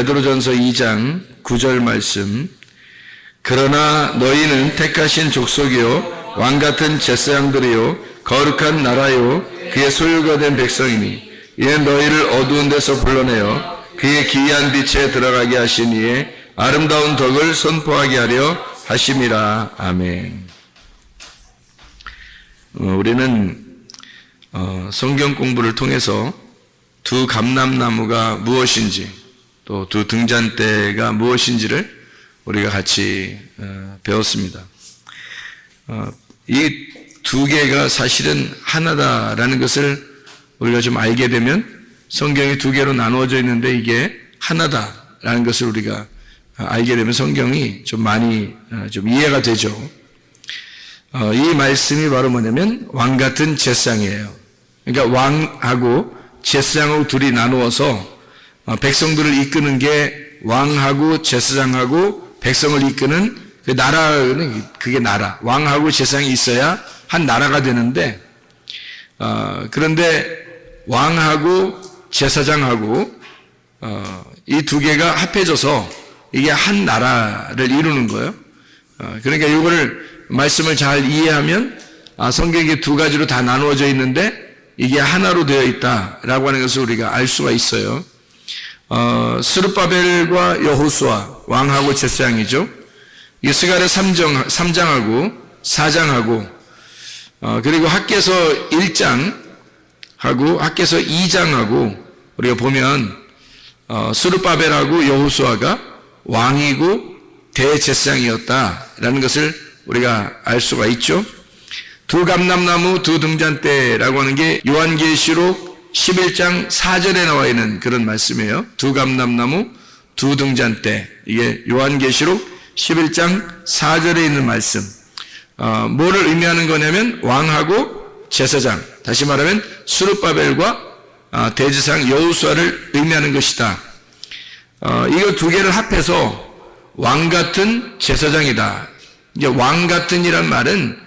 베드로전서 2장 9절 말씀. 그러나 너희는 택하신 족속이요 왕같은 제사장들이요 거룩한 나라요 그의 소유가 된 백성이니 이는 너희를 어두운 데서 불러내어 그의 기이한 빛에 들어가게 하신 이의 아름다운 덕을 선포하게 하려 하심이라. 아멘. 우리는 성경 공부를 통해서 두 감람나무가 무엇인지 또 두 등잔대가 무엇인지를 우리가 같이 배웠습니다. 이 두 개가 사실은 하나다라는 것을 우리가 좀 알게 되면 성경이 두 개로 나누어져 있는데 이게 하나다라는 것을 우리가 알게 되면 성경이 좀 많이 좀 이해가 되죠. 이 말씀이 바로 뭐냐면 왕 같은 제사장이에요. 그러니까 왕하고 제사장하고 둘이 나누어서 백성들을 이끄는 게 왕하고 제사장하고 백성을 이끄는 그 나라는 그게 나라. 왕하고 제사장이 있어야 한 나라가 되는데 그런데 왕하고 제사장하고 이 두 개가 합해져서 이게 한 나라를 이루는 거예요. 그러니까 이거를 말씀을 잘 이해하면 성경이 두 가지로 다 나누어져 있는데 이게 하나로 되어 있다라고 하는 것을 우리가 알 수가 있어요. 스룹바벨과 여호수아 왕하고 제사장이죠. 이 스가랴 3장하고 4장하고 그리고 학개서 1장하고 학개서 2장하고 우리가 보면 스룹바벨하고 여호수아가 왕이고 대제사장이었다라는 것을 우리가 알 수가 있죠. 두 감람나무 두 등잔대라고 하는 게 요한계시록 11장 4절에 나와 있는 그런 말씀이에요. 두 감람나무 두 등잔대, 이게 요한계시록 11장 4절에 있는 말씀. 뭐를 의미하는 거냐면 왕하고 제사장, 다시 말하면 스룹바벨과 대제사장 여호수아를 의미하는 것이다. 이거 두 개를 합해서 왕 같은 제사장이다. 이제 왕 같은이란 말은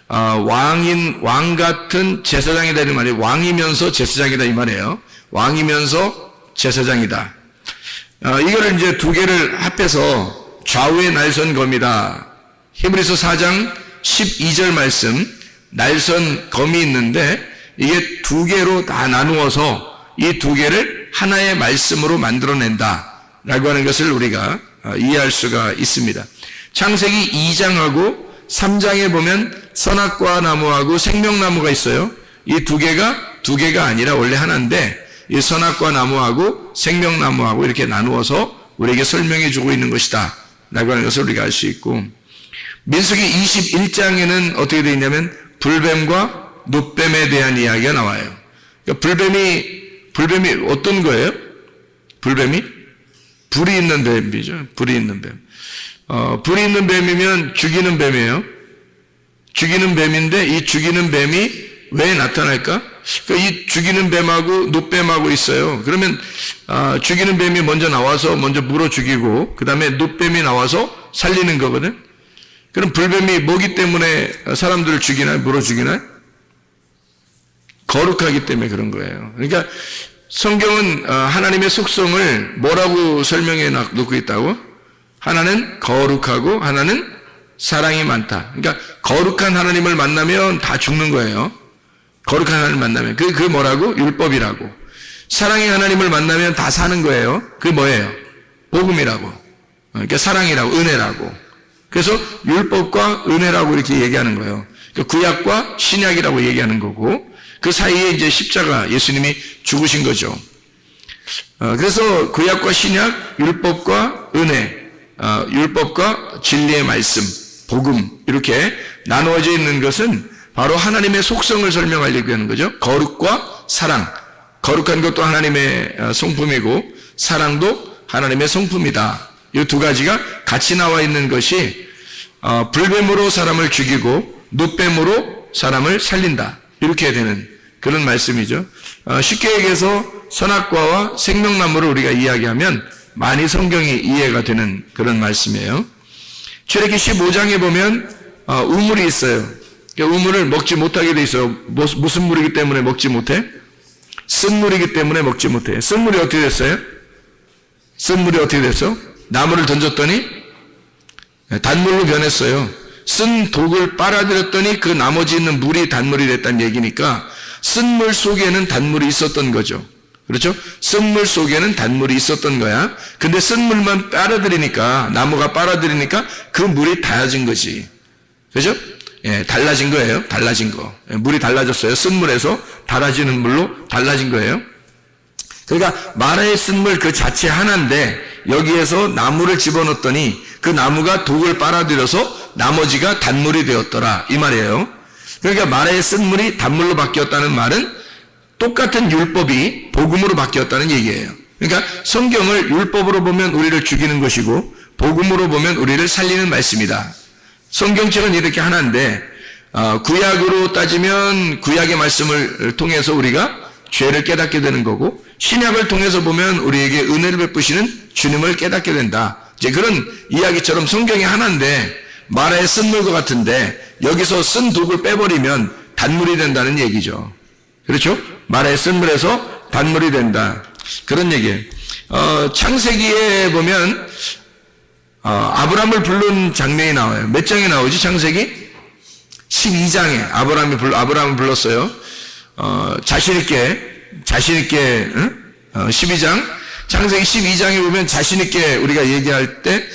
왕 같은 제사장이다 이 말이에요. 왕이면서 제사장이다 이 말이에요. 왕이면서 제사장이다. 이거를 이제 두 개를 합해서 좌우의 날선 검이다. 히브리서 4장 12절 말씀, 날선 검이 있는데 이게 두 개로 다 나누어서 이 두 개를 하나의 말씀으로 만들어낸다 라고 하는 것을 우리가 이해할 수가 있습니다. 창세기 2장하고 3장에 보면 선악과 나무하고 생명나무가 있어요. 이 두 개가 아니라 원래 하나인데 이 선악과 나무하고 생명나무하고 이렇게 나누어서 우리에게 설명해 주고 있는 것이다 라고 하는 것을 우리가 알 수 있고, 민수기 21장에는 어떻게 되어 있냐면 불뱀과 놋뱀에 대한 이야기가 나와요. 그러니까 불뱀이 어떤 거예요? 불뱀이? 불이 있는 뱀이죠. 불이 있는 뱀. 불이 있는 뱀이면 죽이는 뱀이에요. 죽이는 뱀인데 이 죽이는 뱀이 왜 나타날까? 그러니까 이 죽이는 뱀하고 놋뱀하고 있어요. 그러면 죽이는 뱀이 먼저 나와서 먼저 물어 죽이고 그 다음에 놋뱀이 나와서 살리는 거거든. 그럼 불뱀이 뭐기 때문에 사람들을 죽이나요? 물어 죽이나요? 거룩하기 때문에 그런 거예요. 그러니까 성경은 하나님의 속성을 뭐라고 설명해 놓고 있다고? 하나는 거룩하고 하나는 사랑이 많다. 그러니까 거룩한 하나님을 만나면 다 죽는 거예요. 거룩한 하나님을 만나면. 그게 뭐라고? 율법이라고. 사랑의 하나님을 만나면 다 사는 거예요. 그게 뭐예요? 복음이라고. 그러니까 사랑이라고, 은혜라고. 그래서 율법과 은혜라고 이렇게 얘기하는 거예요. 그러니까 구약과 신약이라고 얘기하는 거고 그 사이에 이제 십자가 예수님이 죽으신 거죠. 그래서 구약과 신약, 율법과 은혜, 율법과 진리의 말씀, 복음 이렇게 나누어져 있는 것은 바로 하나님의 속성을 설명하려고 하는 거죠. 거룩과 사랑. 거룩한 것도 하나님의 성품이고 사랑도 하나님의 성품이다. 이 두 가지가 같이 나와 있는 것이 불뱀으로 사람을 죽이고 놋뱀으로 사람을 살린다. 이렇게 되는 그런 말씀이죠. 쉽게 얘기해서 선악과와 생명나무를 우리가 이야기하면 많이 성경이 이해가 되는 그런 말씀이에요. 출애굽기 15장에 보면 우물이 있어요. 우물을 먹지 못하게 돼 있어요. 무슨 물이기 때문에 먹지 못해? 쓴물이기 때문에 먹지 못해. 쓴물이 어떻게 됐어요? 쓴 물이 어떻게 됐어? 나무를 던졌더니 단물로 변했어요. 쓴 독을 빨아들였더니 그 나머지 있는 물이 단물이 됐다는 얘기니까 쓴 물 속에는 단물이 있었던 거죠. 그렇죠? 쓴 물 속에는 단물이 있었던 거야. 근데 쓴 물만 빨아들이니까, 나무가 빨아들이니까 그 물이 달라진 거지. 그죠? 예, 달라진 거예요. 달라진 거. 예, 물이 달라졌어요. 쓴 물에서 달아지는 물로 달라진 거예요. 그러니까 마라의 쓴 물 그 자체 하나인데 여기에서 나무를 집어넣었더니 그 나무가 독을 빨아들여서 나머지가 단물이 되었더라. 이 말이에요. 그러니까 마라의 쓴 물이 단물로 바뀌었다는 말은 똑같은 율법이 복음으로 바뀌었다는 얘기예요. 그러니까 성경을 율법으로 보면 우리를 죽이는 것이고 복음으로 보면 우리를 살리는 말씀이다. 성경책은 이렇게 하나인데 구약으로 따지면 구약의 말씀을 통해서 우리가 죄를 깨닫게 되는 거고 신약을 통해서 보면 우리에게 은혜를 베푸시는 주님을 깨닫게 된다. 이제 그런 이야기처럼 성경이 하나인데 마라의 쓴 물과 같은데 여기서 쓴 독을 빼버리면 단물이 된다는 얘기죠. 그렇죠? 마라의 쓴 물에서 단물이 된다. 그런 얘기예요. 창세기에 보면 아브라함을 부른 장면이 나와요. 몇 장에 나오지 창세기? 12장에 아브라함을 불렀어요. 자신있게 12장 창세기 12장에 보면 자신있게 우리가 얘기할 때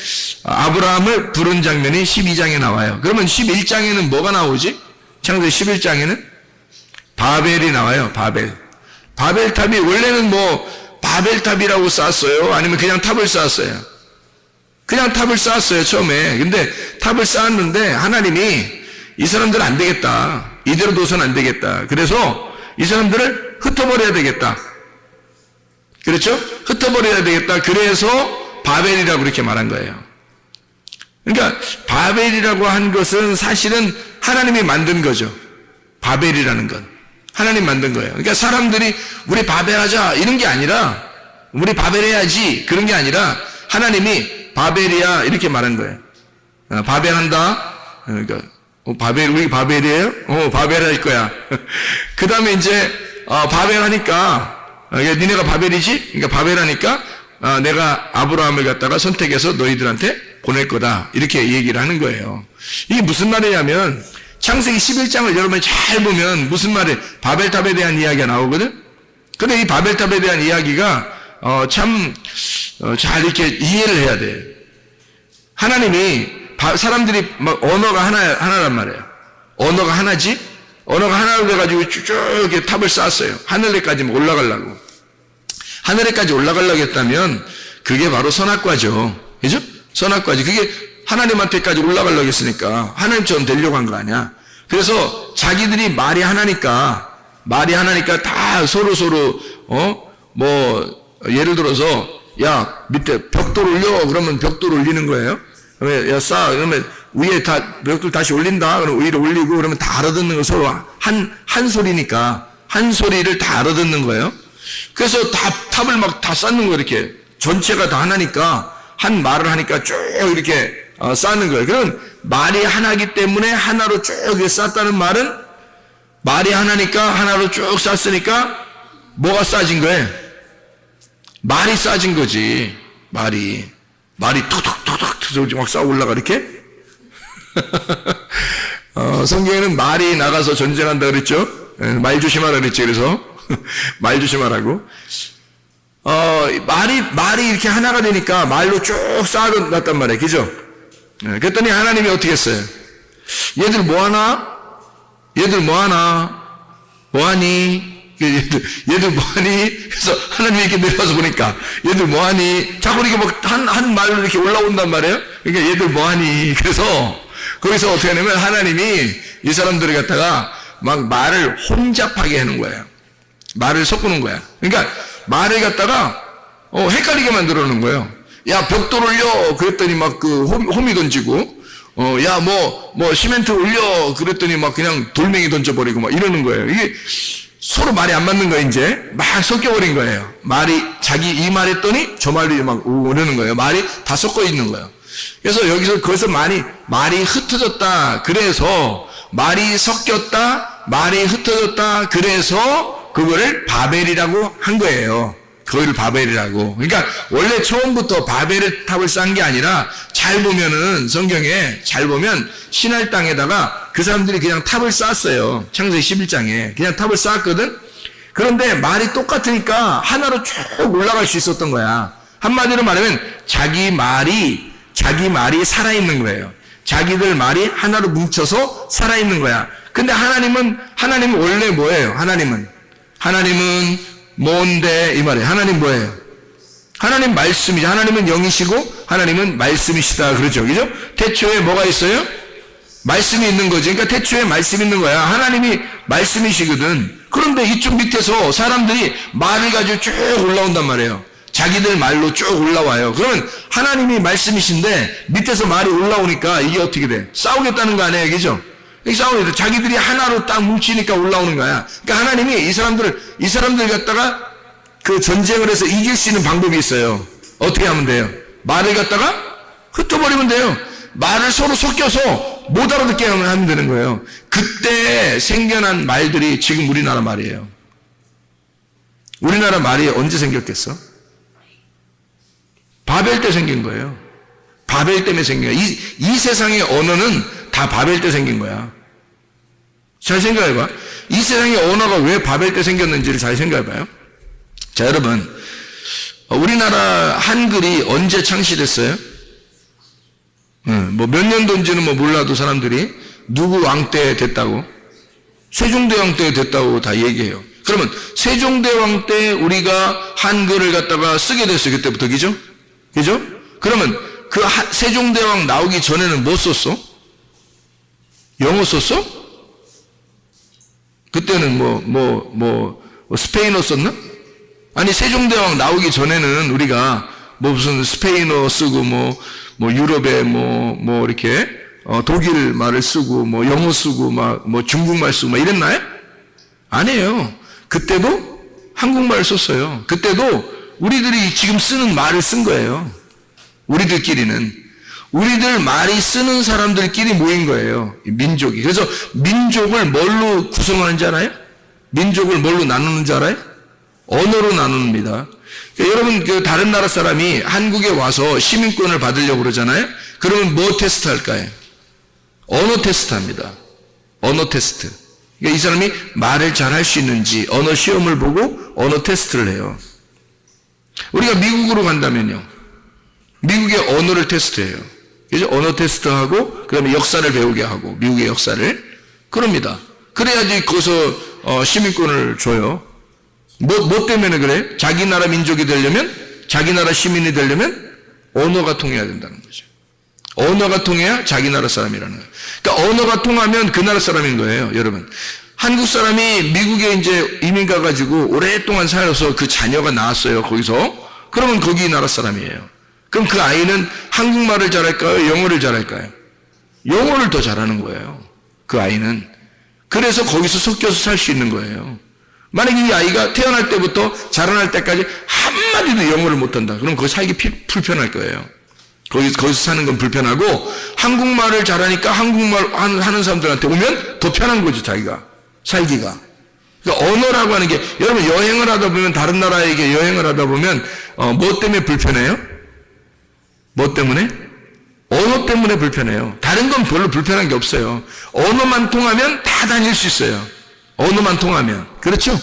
아브라함을 부른 장면이 12장에 나와요. 그러면 11장에는 뭐가 나오지? 창세기 11장에는 바벨이 나와요. 바벨탑이 원래는 뭐 바벨탑이라고 쌓았어요? 아니면 그냥 탑을 쌓았어요? 그냥 탑을 쌓았어요 처음에. 근데 탑을 쌓았는데 하나님이 이 사람들은 안 되겠다. 이대로 둬서는 안 되겠다. 그래서 이 사람들을 흩어버려야 되겠다. 그렇죠? 흩어버려야 되겠다. 그래서 바벨이라고 그렇게 말한 거예요. 그러니까 바벨이라고 한 것은 사실은 하나님이 만든 거죠. 바벨이라는 건 하나님 만든 거예요. 그러니까 사람들이 우리 바벨하자 이런 게 아니라 우리 바벨해야지 그런 게 아니라 하나님이 바벨이야 이렇게 말한 거예요. 바벨한다. 그러니까 우리 바벨이에요? 바벨할 거야. 그 다음에 이제 바벨하니까 니네가 바벨이지? 그러니까 바벨하니까 내가 아브라함을 갖다가 선택해서 너희들한테 보낼 거다. 이렇게 얘기를 하는 거예요. 이게 무슨 말이냐면 창세기 11장을 여러분이 잘 보면 무슨 말이에요? 바벨탑에 대한 이야기가 나오거든? 근데 이 바벨탑에 대한 이야기가 참 잘 이렇게 이해를 해야 돼. 하나님이 사람들이 막 언어가 하나란 말이에요. 언어가 하나지? 언어가 하나로 돼가지고 쭉 이렇게 탑을 쌓았어요. 하늘에까지 올라가려고. 하늘에까지 올라가려고 했다면 그게 바로 선악과죠. 그죠? 선악과지. 그게 하나님한테까지 올라가려고 했으니까 하나님처럼 되려고 한 거 아니야. 그래서 자기들이 말이 하나니까 다 서로 예를 들어서 야 밑에 벽돌 올려 그러면 벽돌 올리는 거예요. 그러면 야 쌓아 그러면 위에 다 벽돌 다시 올린다. 그럼 위로 올리고 그러면 다 알아듣는 거 서로 한 소리니까 한 소리를 다 알아듣는 거예요. 그래서 탑을 막 다 쌓는 거 이렇게 전체가 다 하나니까 한 말을 하니까 쭉 이렇게 쌓는 거예요. 그럼 말이 하나기 때문에 하나로 쭉 이렇게 쌓았다는 말은 말이 하나니까 하나로 쭉 쌓았으니까 뭐가 쌓아진 거예요? 말이 쌓아진 거지. 말이 툭툭툭툭 막 쌓아 올라가 이렇게. 성경에는 말이 나가서 전쟁한다 그랬죠. 말 조심하라 그랬죠. 그래서 말 조심하라고. 말이 이렇게 하나가 되니까 말로 쭉 쌓아놨단 말이에요. 그죠? 그랬더니 하나님이 어떻게 했어요? 얘들 뭐하나? 뭐하니? 얘들 뭐하니? 그래서 하나님이 이렇게 내려와서 보니까 얘들 뭐하니? 자꾸 이렇게 한 말로 이렇게 올라온단 말이에요. 그러니까 얘들 뭐하니? 그래서 거기서 어떻게 하냐면 하나님이 이 사람들을 갖다가 막 말을 혼잡하게 하는 거예요. 말을 섞는 거야. 그러니까 말을 갖다가 헷갈리게 만들어 놓은 거예요. 야 벽돌 올려 그랬더니 막 그 홈이 던지고 야 뭐 시멘트 올려 그랬더니 막 그냥 돌멩이 던져버리고 막 이러는 거예요. 이게 서로 말이 안 맞는 거예요. 이제 막 섞여버린 거예요. 말이 자기 이 말 했더니 저 말이 막 오르는 거예요. 말이 다 섞어 있는 거예요. 그래서 여기서 거기서 말이 흩어졌다. 그래서 말이 섞였다. 말이 흩어졌다. 그래서 그거를 바벨이라고 한 거예요. 거기를 바벨이라고. 그러니까 원래 처음부터 바벨 탑을 쌓은 게 아니라 잘 보면은 성경에 잘 보면 신할 땅에다가 그 사람들이 그냥 탑을 쌓았어요. 창세기 11장에 그냥 탑을 쌓았거든. 그런데 말이 똑같으니까 하나로 쭉 올라갈 수 있었던 거야. 한마디로 말하면 자기 말이 살아있는 거예요. 자기들 말이 하나로 뭉쳐서 살아있는 거야. 근데 하나님은 원래 뭐예요? 하나님은 뭔데 이 말이에요. 하나님 뭐예요? 하나님 말씀이죠. 하나님은 영이시고 하나님은 말씀이시다 그러죠. 그죠? 태초에 뭐가 있어요? 말씀이 있는 거지. 그러니까 태초에 말씀이 있는 거야. 하나님이 말씀이시거든. 그런데 이쪽 밑에서 사람들이 말을 가지고 쭉 올라온단 말이에요. 자기들 말로 쭉 올라와요. 그러면 하나님이 말씀이신데 밑에서 말이 올라오니까 이게 어떻게 돼? 싸우겠다는 거 아니에요, 그죠? 싸우겠다. 자기들이 하나로 딱 뭉치니까 올라오는 거야. 그러니까 하나님이 이 사람들 갖다가 그 전쟁을 해서 이길 수 있는 방법이 있어요. 어떻게 하면 돼요? 말을 갖다가 흩어버리면 돼요. 말을 서로 섞여서 못 알아듣게 하면 되는 거예요. 그때 생겨난 말들이 지금 우리나라 말이에요. 우리나라 말이 언제 생겼겠어? 바벨 때 생긴 거예요. 바벨 때문에 생긴 거야. 이 세상의 언어는 다 바벨 때 생긴 거야. 잘 생각해봐. 이 세상의 언어가 왜 바벨 때 생겼는지를 잘 생각해봐요. 자, 여러분, 우리나라 한글이 언제 창시됐어요? 뭐 몇 년도인지는 뭐 몰라도 사람들이 누구 왕 때 됐다고? 세종대왕 때 됐다고 다 얘기해요. 그러면 세종대왕 때 우리가 한글을 갖다가 쓰게 됐어요. 그때부터, 그죠? 그죠? 그러면 그 세종대왕 나오기 전에는 뭐 썼어? 영어 썼어? 그때는 스페인어 썼나? 아니, 세종대왕 나오기 전에는 우리가 뭐 무슨 스페인어 쓰고 유럽에 이렇게 독일 말을 쓰고 영어 쓰고 뭐 중국말 쓰고 이랬나요? 아니에요. 그때도 한국말을 썼어요. 그때도 우리들이 지금 쓰는 말을 쓴 거예요. 우리들 말이 쓰는 사람들끼리 모인 거예요. 민족이. 그래서 민족을 뭘로 구성하는지 알아요? 민족을 뭘로 나누는지 알아요? 언어로 나눕니다. 그러니까 여러분, 다른 나라 사람이 한국에 와서 시민권을 받으려고 그러잖아요? 그러면 뭐 테스트 할까요? 언어 테스트 합니다. 언어 테스트. 그러니까 이 사람이 말을 잘 할 수 있는지 언어 시험을 보고 언어 테스트를 해요. 우리가 미국으로 간다면요. 미국의 언어를 테스트해요. 그죠? 언어 테스트하고, 그 다음에 역사를 배우게 하고, 미국의 역사를. 그럽니다. 그래야지 거기서, 시민권을 줘요. 뭐 때문에 그래? 자기 나라 민족이 되려면, 자기 나라 시민이 되려면, 언어가 통해야 된다는 거죠. 언어가 통해야 자기 나라 사람이라는 거예요. 그러니까 언어가 통하면 그 나라 사람인 거예요, 여러분. 한국 사람이 미국에 이제 이민 가가지고 오랫동안 살아서 그 자녀가 나왔어요, 거기서. 그러면 거기 나라 사람이에요. 그럼 그 아이는 한국말을 잘할까요? 영어를 잘할까요? 영어를 더 잘하는 거예요. 그 아이는. 그래서 거기서 섞여서 살 수 있는 거예요. 만약에 이 아이가 태어날 때부터 자라날 때까지 한마디도 영어를 못한다. 그럼 거기 살기 불편할 거예요. 거기서 사는 건 불편하고, 한국말을 잘하니까 한국말 하는 사람들한테 오면 더 편한 거죠, 자기가. 살기가. 그러니까 언어라고 하는 게, 여러분 여행을 하다 보면, 다른 나라에게 여행을 하다 보면, 뭐 때문에 불편해요? 뭐 때문에? 언어 때문에 불편해요. 다른 건 별로 불편한 게 없어요. 언어만 통하면 다 다닐 수 있어요. 언어만 통하면. 그렇죠?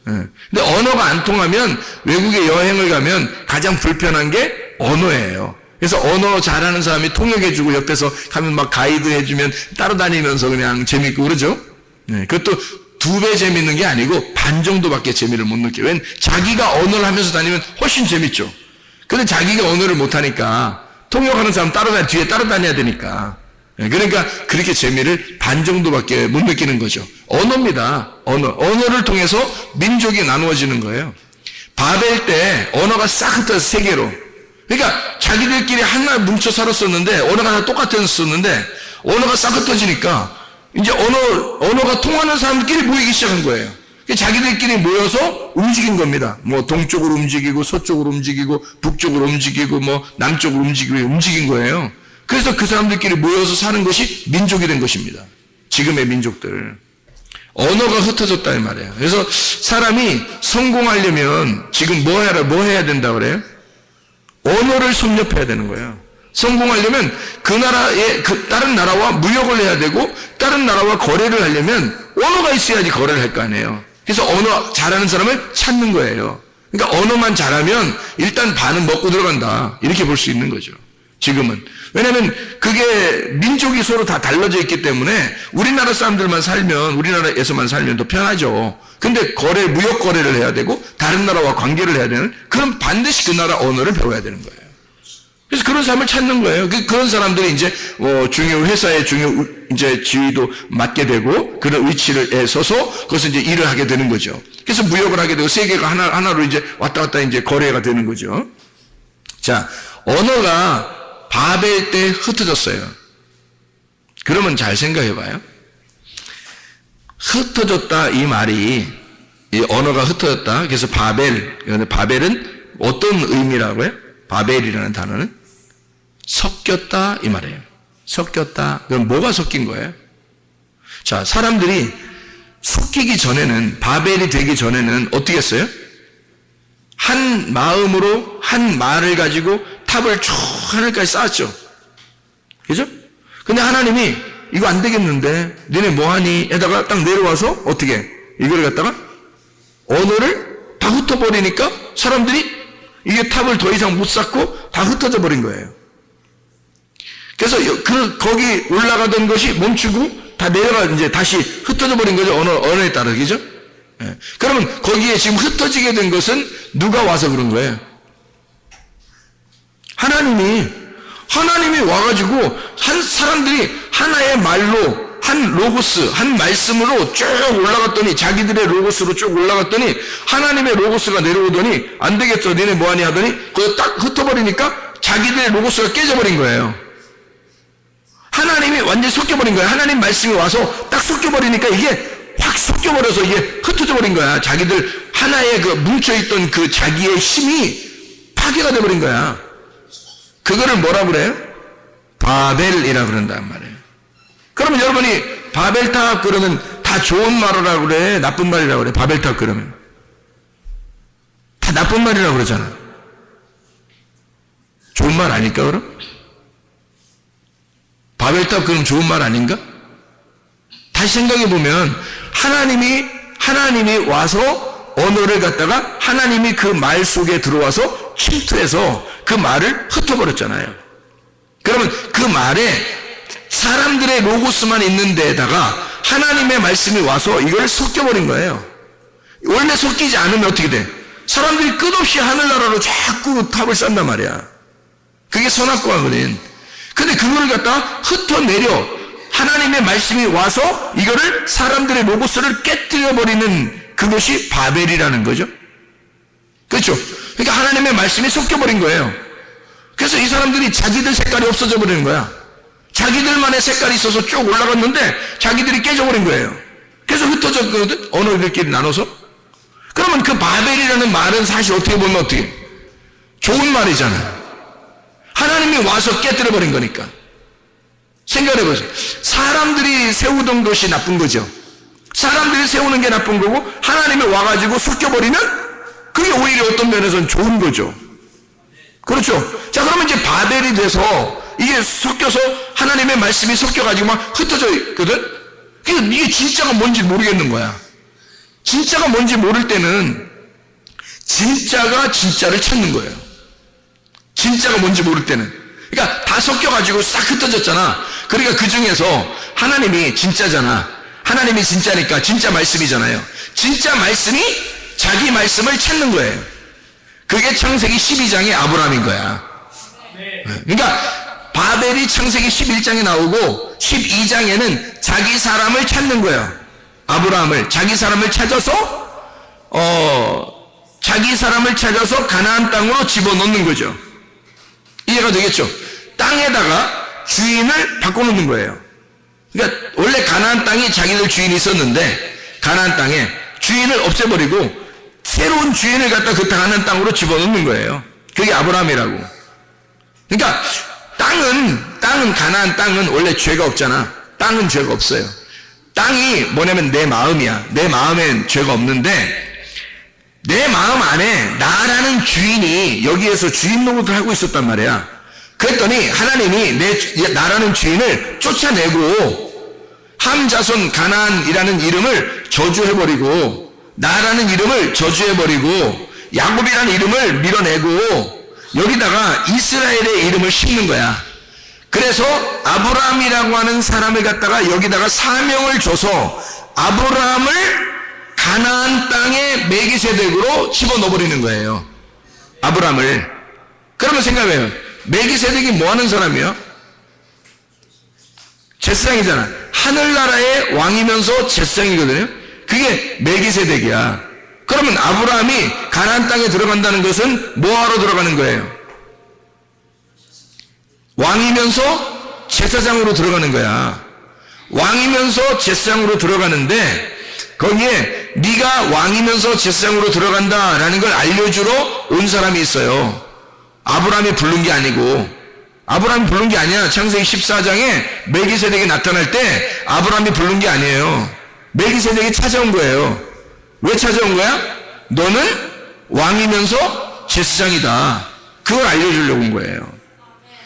근데 언어가 안 통하면 외국에 여행을 가면 가장 불편한 게 언어예요. 그래서 언어 잘하는 사람이 통역해주고 옆에서 가면 막 가이드 해주면 따라다니면서 그냥 재밌고 그러죠? 그것도 2배 재밌는 게 아니고 반 정도밖에 재미를 못 느껴요. 왜냐면 자기가 언어를 하면서 다니면 훨씬 재밌죠. 근데 자기가 언어를 못하니까 통역하는 사람 뒤에 따라다녀야 되니까. 그러니까 그렇게 재미를 반 정도밖에 못 느끼는 거죠. 언어입니다. 언어를 통해서 민족이 나누어지는 거예요. 바벨 때 언어가 싹 흩어서 세계로. 그러니까 자기들끼리 하나 뭉쳐 살았었는데, 언어가 다 똑같았었는데, 언어가 싹 흩어지니까 이제 언어가 통하는 사람들끼리 모이기 시작한 거예요. 자기들끼리 모여서 움직인 겁니다. 뭐 동쪽으로 움직이고, 서쪽으로 움직이고, 북쪽으로 움직이고, 뭐 남쪽으로 움직인 거예요. 그래서 그 사람들끼리 모여서 사는 것이 민족이 된 것입니다. 지금의 민족들. 언어가 흩어졌다 이 말이에요. 그래서 사람이 성공하려면 지금 뭐 해야 된다 그래요? 언어를 섭렵해야 되는 거예요. 성공하려면 그 나라의 다른 나라와 무역을 해야 되고 다른 나라와 거래를 하려면 언어가 있어야지 거래를 할 거 아니에요. 그래서 언어 잘하는 사람을 찾는 거예요. 그러니까 언어만 잘하면 일단 반은 먹고 들어간다 이렇게 볼 수 있는 거죠. 지금은. 왜냐하면 그게 민족이 서로 다 달라져 있기 때문에 우리나라 사람들만 살면 우리나라에서만 살면 더 편하죠. 근데 무역 거래를 해야 되고 다른 나라와 관계를 해야 되는 그럼 반드시 그 나라 언어를 배워야 되는 거예요. 그래서 그런 사람을 찾는 거예요. 그런 사람들이 이제 중요 회사의 중요 이제 지위도 맡게 되고 그런 위치를 서서 거기서 이제 일을 하게 되는 거죠. 그래서 무역을 하게 되고 세계가 하나로 이제 왔다 갔다 이제 거래가 되는 거죠. 자, 언어가 바벨 때 흩어졌어요. 그러면 잘 생각해 봐요. 흩어졌다 이 말이 이 언어가 흩어졌다. 그래서 바벨은 어떤 의미라고요? 바벨이라는 단어는 섞였다 이 말이에요. 섞였다. 그럼 뭐가 섞인 거예요? 자, 사람들이 섞이기 전에는 바벨이 되기 전에는 어떻게 했어요? 한 마음으로 한 말을 가지고 탑을 쭉 하늘까지 쌓았죠. 그죠? 근데 하나님이 이거 안 되겠는데 너네 뭐하니? 에다가 딱 내려와서 어떻게 이걸 갖다가 언어를 다 흩어버리니까 사람들이 이게 탑을 더 이상 못 쌓고 다 흩어져 버린 거예요. 그래서 거기 올라가던 것이 멈추고 다 내려가 이제 다시 흩어져 버린 거죠. 언어에 따라. 그죠? 예. 그러면 거기에 지금 흩어지게 된 것은 누가 와서 그런 거예요? 하나님이 와가지고 사람들이 하나의 말로 한 로고스, 한 말씀으로 쭉 올라갔더니 자기들의 로고스로 쭉 올라갔더니 하나님의 로고스가 내려오더니 안 되겠어 너네 뭐하니 하더니 그거 딱 흩어버리니까 자기들의 로고스가 깨져버린 거예요. 하나님이 완전히 섞여버린 거예요. 하나님 말씀이 와서 딱 섞여버리니까 이게 확 섞여버려서 이게 흩어져버린 거야. 자기들 하나의 그 뭉쳐있던 그 자기의 힘이 파괴가 돼버린 거야. 그거를 뭐라 그래요? 바벨이라 그런단 말이에요. 그러면 여러분이 바벨탑 그러면 다 좋은 말이라 그래? 나쁜 말이라 그래? 바벨탑 그러면 다 나쁜 말이라 그러잖아. 좋은 말 아닐까 그럼? 바벨탑 그럼 좋은 말 아닌가? 다시 생각해 보면 하나님이 와서 언어를 갖다가 하나님이 그 말 속에 들어와서 침투해서 그 말을 흩어버렸잖아요. 그러면 그 말에 사람들의 로고스만 있는 데에다가 하나님의 말씀이 와서 이걸 섞여버린 거예요. 원래 섞이지 않으면 어떻게 돼? 사람들이 끝없이 하늘나라로 자꾸 탑을 쌓는단 말이야. 그게 선악과거든. 근데 그거를 갖다가 흩어내려 하나님의 말씀이 와서 이거를 사람들의 로고스를 깨뜨려버리는 그것이 바벨이라는 거죠. 그렇죠? 그러니까 하나님의 말씀이 섞여버린 거예요. 그래서 이 사람들이 자기들 색깔이 없어져 버리는 거야. 자기들만의 색깔이 있어서 쭉 올라갔는데 자기들이 깨져버린 거예요. 그래서 흩어졌거든. 언어들끼리 나눠서. 그러면 그 바벨이라는 말은 사실 어떻게 보면 어떻게 좋은 말이잖아요. 하나님이 와서 깨뜨려버린 거니까. 생각해보세요. 사람들이 세우던 것이 나쁜 거죠. 사람들이 세우는 게 나쁜 거고 하나님이 와가지고 섞여버리면 그게 오히려 어떤 면에서는 좋은 거죠. 그렇죠. 자, 그러면 이제 바벨이 돼서 이게 섞여서 하나님의 말씀이 섞여가지고 막 흩어져 있거든. 그러니까 이게 진짜가 뭔지 모르겠는 거야. 진짜가 뭔지 모를 때는 진짜가 진짜를 찾는 거예요. 진짜가 뭔지 모를 때는. 그러니까 다 섞여가지고 싹 흩어졌잖아. 그러니까 그 중에서 하나님이 진짜잖아. 하나님이 진짜니까 진짜 말씀이잖아요. 진짜 말씀이 자기 말씀을 찾는 거예요. 그게 창세기 12장의 아브라함인 거야. 그러니까 바벨이 창세기 11장에 나오고 12장에는 자기 사람을 찾는 거예요. 아브라함을 자기 사람을 찾아서 가나안 땅으로 집어넣는 거죠. 이해가 되겠죠? 땅에다가 주인을 바꿔놓는 거예요. 그러니까 원래 가나안 땅이 자기들 주인이 있었는데 가나안 땅에 주인을 없애버리고 새로운 주인을 갖다 그 가나안 땅으로 집어넣는 거예요. 그게 아브라함이라고. 그러니까 땅은 가나안 땅은 원래 죄가 없잖아. 땅은 죄가 없어요. 땅이 뭐냐면 내 마음이야. 내 마음엔 죄가 없는데 내 마음 안에 나라는 주인이 여기에서 주인 노릇을 하고 있었단 말이야. 그랬더니 하나님이 나라는 주인을 쫓아내고 함 자손 가나안이라는 이름을 저주해버리고 나라는 이름을 저주해버리고 야곱이라는 이름을 밀어내고 여기다가 이스라엘의 이름을 심는 거야. 그래서 아브라함이라고 하는 사람을 갖다가 여기다가 사명을 줘서 아브라함을 가나안 땅의 멜기세덱으로 집어넣어버리는 거예요. 아브라함을. 그러면 생각해요. 멜기세덱이 뭐 하는 사람이요? 제사장이잖아. 하늘나라의 왕이면서 제사장이거든요. 그게 멜기세덱이야. 그러면 아브라함이 가나안 땅에 들어간다는 것은 뭐하러 들어가는 거예요? 왕이면서 제사장으로 들어가는 거야. 왕이면서 제사장으로 들어가는데 거기에 네가 왕이면서 제사장으로 들어간다라는 걸 알려주러 온 사람이 있어요. 아브라함이 부른 게 아니고, 아브라함이 부른 게 아니야. 창세기 14장에 멜기세덱이 나타날 때 아브라함이 부른 게 아니에요. 멜기세덱이 찾아온 거예요. 왜 찾아온 거야? 너는 왕이면서 제사장이다. 그걸 알려주려고 온 거예요.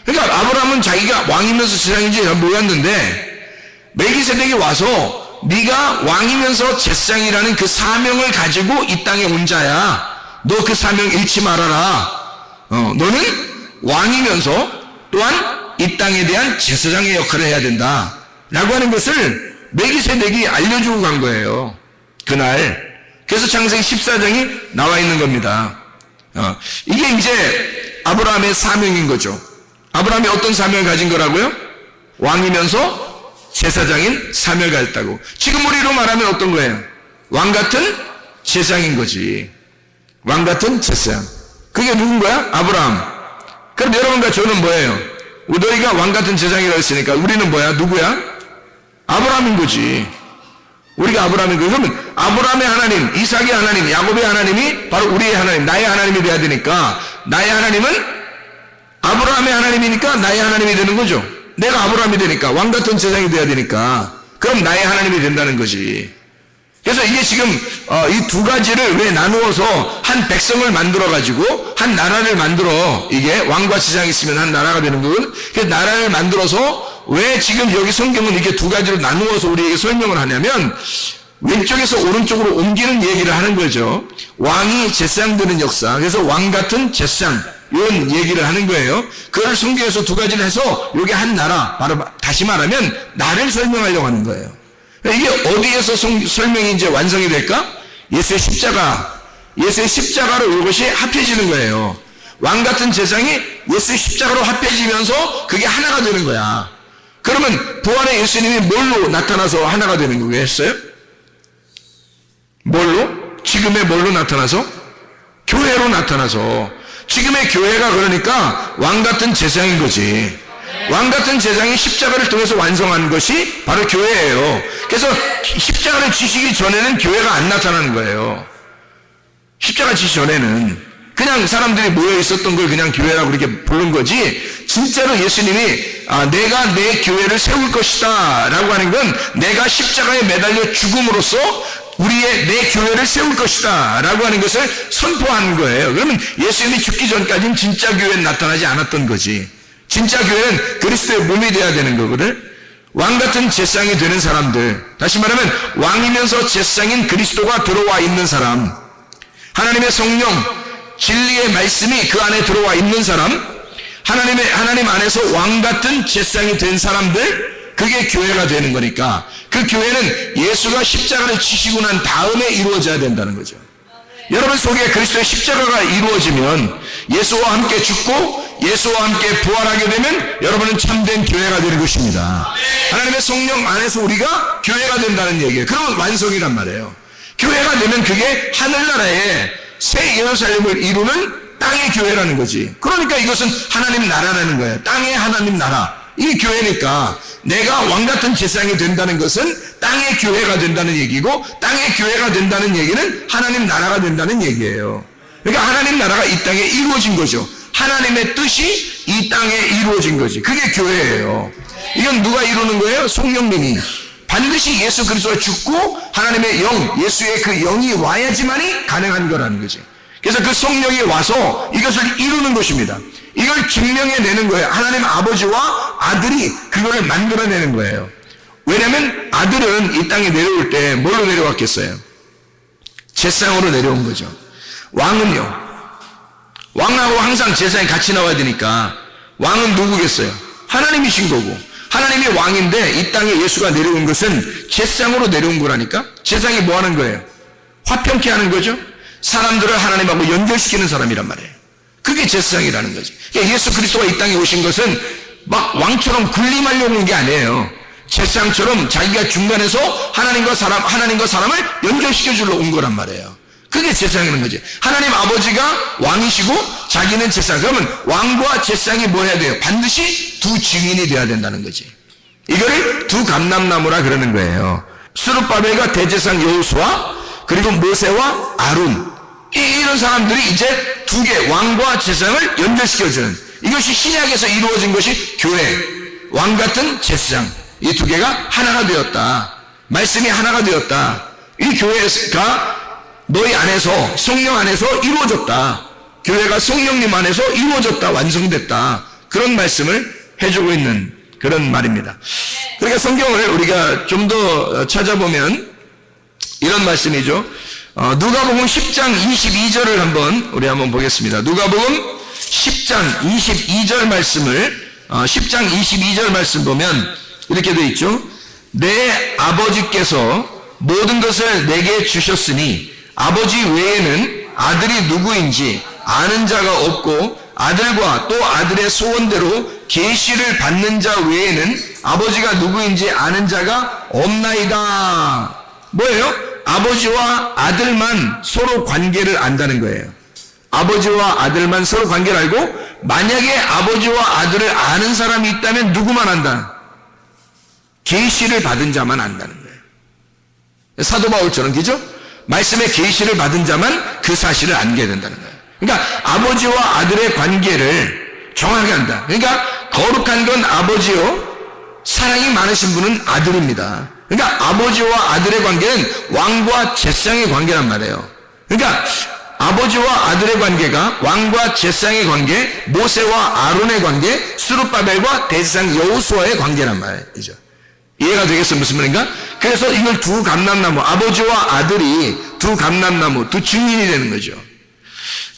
그러니까 아브라함은 자기가 왕이면서 제사장인지 잘 몰랐는데 멜기세덱이 와서 네가 왕이면서 제사장이라는 그 사명을 가지고 이 땅에 온 자야. 너 그 사명 잃지 말아라. 너는 왕이면서 또한 이 땅에 대한 제사장의 역할을 해야 된다. 라고 하는 것을 멜기세덱이 알려주고 간 거예요. 그날. 그래서 창세기 14장이 나와 있는 겁니다. 이게 이제 아브라함의 사명인 거죠. 아브라함이 어떤 사명을 가진 거라고요? 왕이면서 제사장인 사명을 가졌다고. 지금 우리로 말하면 어떤 거예요? 왕 같은 제사장인 거지. 왕 같은 제사장. 그게 누군 거야? 아브라함. 그럼 여러분과 저는 뭐예요? 너희가 왕 같은 제사장이라고 했으니까 우리는 뭐야? 누구야? 아브라함인 거지. 우리가 아브라함인 거예요. 그러면 아브라함의 하나님, 이삭의 하나님, 야곱의 하나님이 바로 우리의 하나님, 나의 하나님이 돼야 되니까 나의 하나님은 아브라함의 하나님이니까 나의 하나님이 되는 거죠. 내가 아브라함이 되니까 왕 같은 제사장이 돼야 되니까 그럼 나의 하나님이 된다는 거지. 그래서 이게 지금 이 두 가지를 왜 나누어서 한 백성을 만들어 가지고 한 나라를 만들어, 이게 왕과 제사장이 있으면 한 나라가 되는 거거든. 그래서 나라를 만들어서 왜 지금 여기 성경은 이렇게 두 가지로 나누어서 우리에게 설명을 하냐면 왼쪽에서 오른쪽으로 옮기는 얘기를 하는 거죠. 왕이 제사장 되는 역사. 그래서 왕 같은 제사장, 이런 얘기를 하는 거예요. 그걸 성경에서 두 가지를 해서 이게 한 나라, 바로 다시 말하면 나를 설명하려고 하는 거예요. 이게 어디에서 설명이 이제 완성이 될까? 예수의 십자가. 예수의 십자가로 이것이 합해지는 거예요. 왕 같은 제사장이 예수의 십자가로 합해지면서 그게 하나가 되는 거야. 그러면 부활의 예수님이 뭘로 나타나서 하나가 되는 거겠어요? 뭘로? 지금의 뭘로 나타나서? 교회로 나타나서. 지금의 교회가 그러니까 왕 같은 제사장인 거지. 왕 같은 제사장이 십자가를 통해서 완성하는 것이 바로 교회예요. 그래서 십자가를 지시기 전에는 교회가 안 나타나는 거예요. 십자가 지시 전에는 그냥 사람들이 모여 있었던 걸 그냥 교회라고 그렇게 부른 거지, 진짜로 예수님이 내가 내 교회를 세울 것이다 라고 하는 건 내가 십자가에 매달려 죽음으로써 내 교회를 세울 것이다 라고 하는 것을 선포하는 거예요. 그러면 예수님이 죽기 전까지는 진짜 교회는 나타나지 않았던 거지. 진짜 교회는 그리스도의 몸이 돼야 되는 거거든. 왕 같은 제사장이 되는 사람들, 다시 말하면 왕이면서 제사장인 그리스도가 들어와 있는 사람, 하나님의 성령, 진리의 말씀이 그 안에 들어와 있는 사람, 하나님 안에서 왕 같은 제사장이 된 사람들, 그게 교회가 되는 거니까 그 교회는 예수가 십자가를 지시고 난 다음에 이루어져야 된다는 거죠. 여러분 속에 그리스도의 십자가가 이루어지면 예수와 함께 죽고 예수와 함께 부활하게 되면 여러분은 참된 교회가 되는 것입니다. 하나님의 성령 안에서 우리가 교회가 된다는 얘기예요. 그러면 완성이란 말이에요. 교회가 되면 그게 하늘나라의 새 예루살렘을 이루는 땅의 교회라는 거지. 그러니까 이것은 하나님 나라라는 거예요. 땅의 하나님 나라. 이게 교회니까 내가 왕같은 제사장이 된다는 것은 땅의 교회가 된다는 얘기고, 땅의 교회가 된다는 얘기는 하나님 나라가 된다는 얘기예요. 그러니까 하나님 나라가 이 땅에 이루어진 거죠. 하나님의 뜻이 이 땅에 이루어진 거지. 그게 교회예요. 이건 누가 이루는 거예요? 성령님이 반드시 예수 그리스도가 죽고 하나님의 영, 예수의 그 영이 와야지만이 가능한 거라는 거지. 그래서 그 성령이 와서 이것을 이루는 것입니다. 이걸 증명해내는 거예요. 하나님 아버지와 아들이 그거를 만들어내는 거예요. 왜냐하면 아들은 이 땅에 내려올 때 뭘로 내려왔겠어요? 제상으로 내려온 거죠. 왕은요, 왕하고 항상 제사에 같이 나와야 되니까 왕은 누구겠어요? 하나님이신 거고, 하나님이 왕인데 이 땅에 예수가 내려온 것은 제상으로 내려온 거라니까. 제상이 뭐 하는 거예요? 화평케 하는 거죠. 사람들을 하나님하고 연결시키는 사람이란 말이에요. 그게 제사장이라는 거지. 그러니까 예수 그리스도가 이 땅에 오신 것은 막 왕처럼 군림하려고 온 게 아니에요. 제사장처럼 자기가 중간에서 하나님과 사람을 연결시켜 주러 온 거란 말이에요. 그게 제사장이라는 거지. 하나님 아버지가 왕이시고 자기는 제사장. 그러면 왕과 제사장이 뭐 해야 돼요? 반드시 두 증인이 돼야 된다는 거지. 이거를 두 감람나무라 그러는 거예요. 스룹바벨과 대제사장 여호수아, 그리고 모세와 아론, 이런 사람들이 이제 두 개, 왕과 제사장을 연결시켜주는, 이것이 신약에서 이루어진 것이 교회, 왕 같은 제사장, 이 두 개가 하나가 되었다. 말씀이 하나가 되었다. 이 교회가 너희 안에서, 성령 안에서 이루어졌다. 교회가 성령님 안에서 이루어졌다, 완성됐다. 그런 말씀을 해주고 있는 그런 말입니다. 그러니까 성경을 우리가 좀 더 찾아보면 이런 말씀이죠. 누가복음 10장 22절을 우리 한번 보겠습니다. 누가복음 10장 22절 말씀을 10장 22절 말씀 보면 이렇게 되어 있죠. 내 아버지께서 모든 것을 내게 주셨으니 아버지 외에는 아들이 누구인지 아는 자가 없고 아들과 또 아들의 소원대로 계시를 받는 자 외에는 아버지가 누구인지 아는 자가 없나이다. 뭐예요? 아버지와 아들만 서로 관계를 안다는 거예요. 아버지와 아들만 서로 관계를 알고, 만약에 아버지와 아들을 아는 사람이 있다면 누구만 안다? 계시를 받은 자만 안다는 거예요. 사도 바울처럼, 그죠? 말씀의 계시를 받은 자만 그 사실을 알게 된다는 거예요. 그러니까 아버지와 아들의 관계를 정확하게 한다. 그러니까 거룩한 건 아버지요, 사랑이 많으신 분은 아들입니다. 그러니까 아버지와 아들의 관계는 왕과 제사장의 관계란 말이에요. 그러니까 아버지와 아들의 관계가 왕과 제사장의 관계, 모세와 아론의 관계, 스룹바벨과 대제사장 여호수아의 관계란 말이죠. 이해가 되겠어요? 무슨 말인가? 그래서 이걸 두 감람나무, 아버지와 아들이 두 감람나무, 두 증인이 되는 거죠.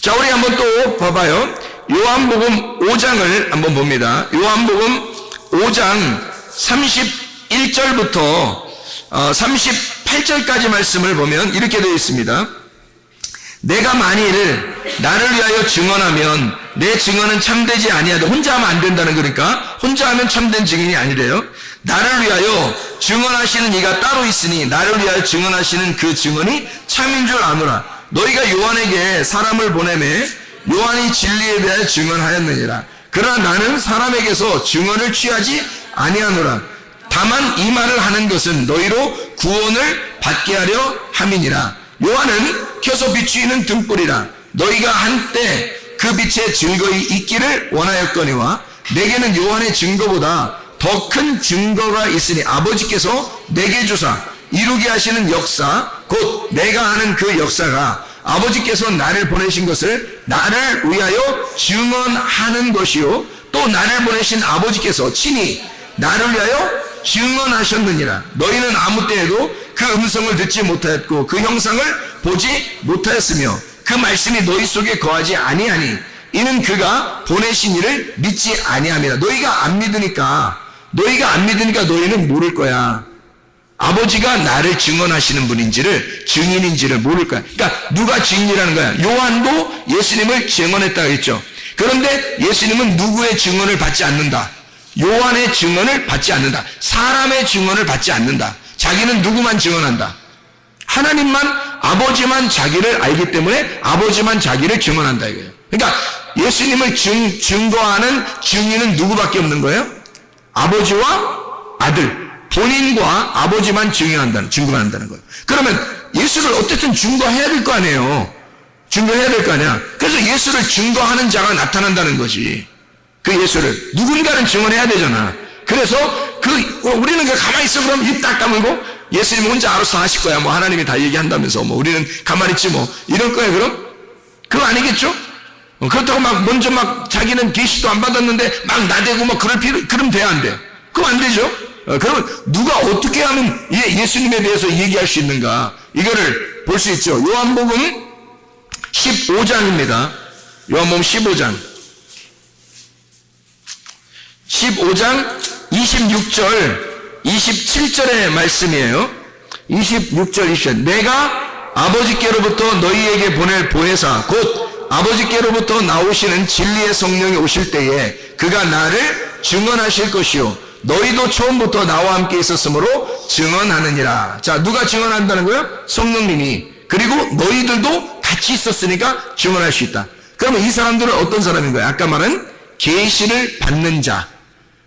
자, 우리 한번 또 봐봐요. 요한복음 5장을 한번 봅니다. 요한복음 5장 31절부터 38절까지 말씀을 보면 이렇게 되어 있습니다. 내가 만일 나를 위하여 증언하면 내 증언은 참되지 아니하다. 혼자 하면 안 된다는 거니까 혼자 하면 참된 증인이 아니래요. 나를 위하여 증언하시는 이가 따로 있으니 나를 위하여 증언하시는 그 증언이 참인 줄 아노라. 너희가 요한에게 사람을 보내매 요한이 진리에 대하여 증언하였느니라. 그러나 나는 사람에게서 증언을 취하지 아니하노라. 다만 이 말을 하는 것은 너희로 구원을 받게 하려 함이니라. 요한은 켜서 비추이는 등불이라. 너희가 한때 그 빛에 즐거이 있기를 원하였거니와 내게는 요한의 증거보다 더 큰 증거가 있으니 아버지께서 내게 주사 이루게 하시는 역사, 곧 내가 하는 그 역사가 아버지께서 나를 보내신 것을 나를 위하여 증언하는 것이요 또 나를 보내신 아버지께서 친히 나를 위하여 증언하셨느니라. 너희는 아무 때에도 그 음성을 듣지 못하였고 그 형상을 보지 못하였으며 그 말씀이 너희 속에 거하지 아니하니 이는 그가 보내신 이를 믿지 아니함이라. 너희가 안 믿으니까 너희는 모를 거야. 아버지가 나를 증언하시는 분인지를, 증인인지를 모를 거야. 그러니까 누가 증인이라는 거야? 요한도 예수님을 증언했다고 했죠. 그런데 예수님은 누구의 증언을 받지 않는다? 요한의 증언을 받지 않는다. 사람의 증언을 받지 않는다. 자기는 누구만 증언한다? 하나님만, 아버지만 자기를 알기 때문에 아버지만 자기를 증언한다 이거예요. 그러니까 예수님을 증거하는 증인은 누구밖에 없는 거예요? 아버지와 아들, 본인과 아버지만 증거한다는 거예요. 그러면 예수를 어쨌든 증거해야 될 거 아니에요. 증거해야 될 거 아니야. 그래서 예수를 증거하는 자가 나타난다는 거지. 그 예수를 누군가는 증언해야 되잖아. 그래서 우리는 가만히 있어 그럼 입 딱 다물고 예수님 혼자 알아서 하실 거야. 뭐 하나님이 다 얘기한다면서 뭐 우리는 가만히 있지 뭐 이럴 거야 그럼? 그거 아니겠죠? 그렇다고 막 먼저 막 자기는 계시도 안 받았는데 막 나대고 막 그럼 돼야 안 돼. 그럼 안 되죠? 그러면 누가 어떻게 하면 예수님에 대해서 얘기할 수 있는가? 이거를 볼 수 있죠. 요한복음 15장입니다. 요한복음 15장 26절 27절의 말씀이에요. 26절 27절 내가 아버지께로부터 너희에게 보낼 보혜사 곧 아버지께로부터 나오시는 진리의 성령이 오실 때에 그가 나를 증언하실 것이요 너희도 처음부터 나와 함께 있었으므로 증언하느니라. 자, 누가 증언한다는 거예요? 성령님이. 그리고 너희들도 같이 있었으니까 증언할 수 있다. 그러면 이 사람들은 어떤 사람인 거예요? 아까 말한 계시를 받는 자.